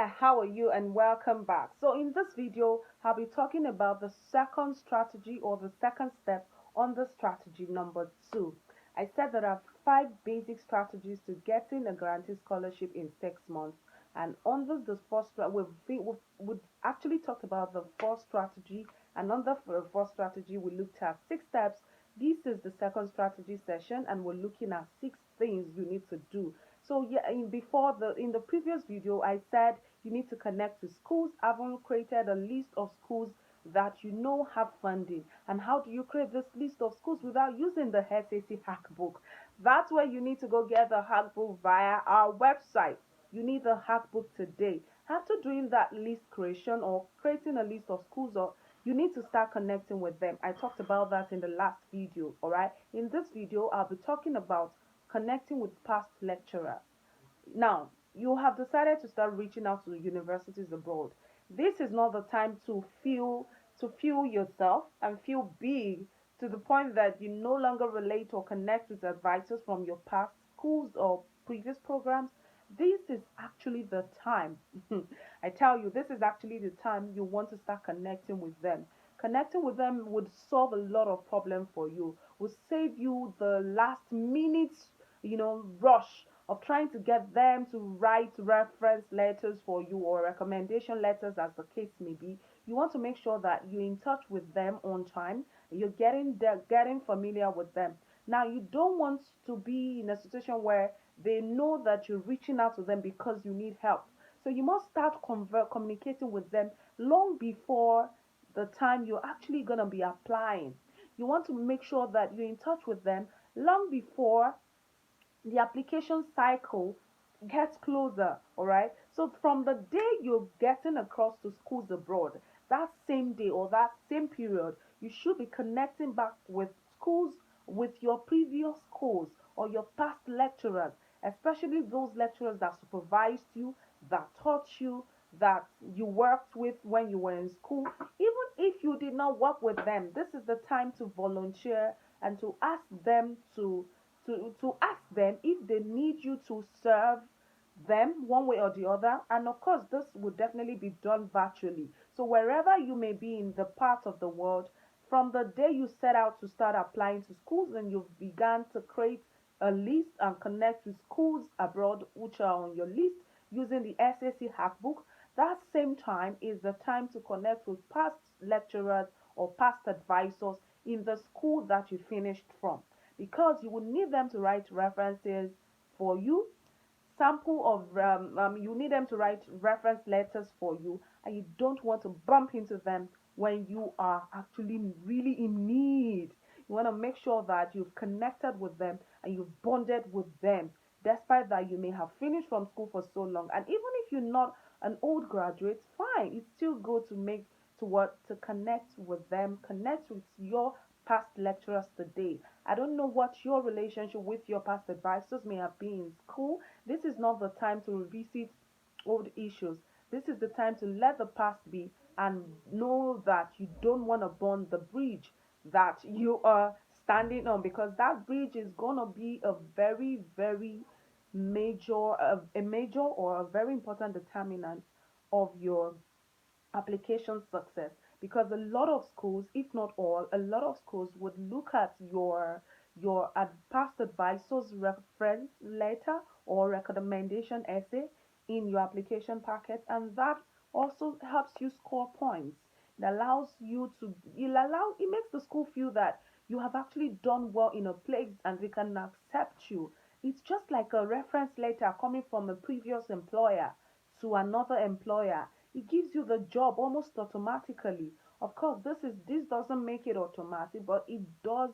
there, how are you and welcome back. So in this video, I'll be talking about the second strategy or the second step on the strategy number 2. I said there are 5 basic strategies to getting a guaranteed scholarship in 6 months. And on this first, we've actually talked about the first strategy, and on the first strategy, we looked at 6 steps. This is the second strategy session, and we're looking at 6 things you need to do. So yeah, in the previous video, I said you need to connect to schools. I've created a list of schools that you know have funding. And how do you create this list of schools without using the SAC hackbook? That's where you need to go get the hackbook via our website. You need the hackbook today. After doing that list creation or creating a list of schools, or you need to start connecting with them. I talked about that in the last video. All right, in this video I'll be talking about connecting with past lecturers. Now, you have decided to start reaching out to universities abroad. This is not the time to feel yourself and feel big to the point that you no longer relate or connect with advisors from your past schools or previous programs. This is actually the time. I tell you, this is actually the time you want to start connecting with them. Connecting with them would solve a lot of problem for you, would save you the last minute, rush of trying to get them to write reference letters for you or recommendation letters as the case may be. You want to make sure that you're in touch with them on time. You're getting familiar with them. Now you don't want to be in a situation where they know that you're reaching out to them because you need help. So you must start communicating with them long before the time you're actually going to be applying. You want to make sure that you're in touch with them long before the application cycle gets closer. All right, so from the day you're getting across to schools abroad, that same day or that same period, you should be connecting back with schools, with your previous schools or your past lecturers, especially those lecturers that supervised you, that taught you, that you worked with when you were in school. Even if you did not work with them, this is the time to volunteer and to ask them to ask them if they need you to serve them one way or the other. And of course, this would definitely be done virtually. So wherever you may be in the part of the world, from the day you set out to start applying to schools and you've begun to create a list and connect with schools abroad which are on your list using the SAC hackbook, that same time is the time to connect with past lecturers or past advisors in the school that you finished from, because you will need them to write references for you, sample of you need them to write reference letters for you, and you don't want to bump into them when you are actually really in need. You want to make sure that you've connected with them and you've bonded with them, despite that you may have finished from school for so long. And even if you're not an old graduate, fine, it's still good to make to what to connect with them, connect with your past lecturers today. I don't know what your relationship with your past advisors may have been in school. This is not the time to revisit old issues. This is the time to let the past be and know that you don't want to burn the bridge that you are standing on, because that bridge is going to be a very, very major or a very important determinant of your application success, because a lot of schools, if not all, a lot of schools would look at your past advisor's reference letter or recommendation essay in your application packet, and that also helps you score points. It makes the school feel that you have actually done well in a place and they can accept you. It's just like a reference letter coming from a previous employer to another employer. It gives you the job almost automatically. Of course, this doesn't make it automatic, but it does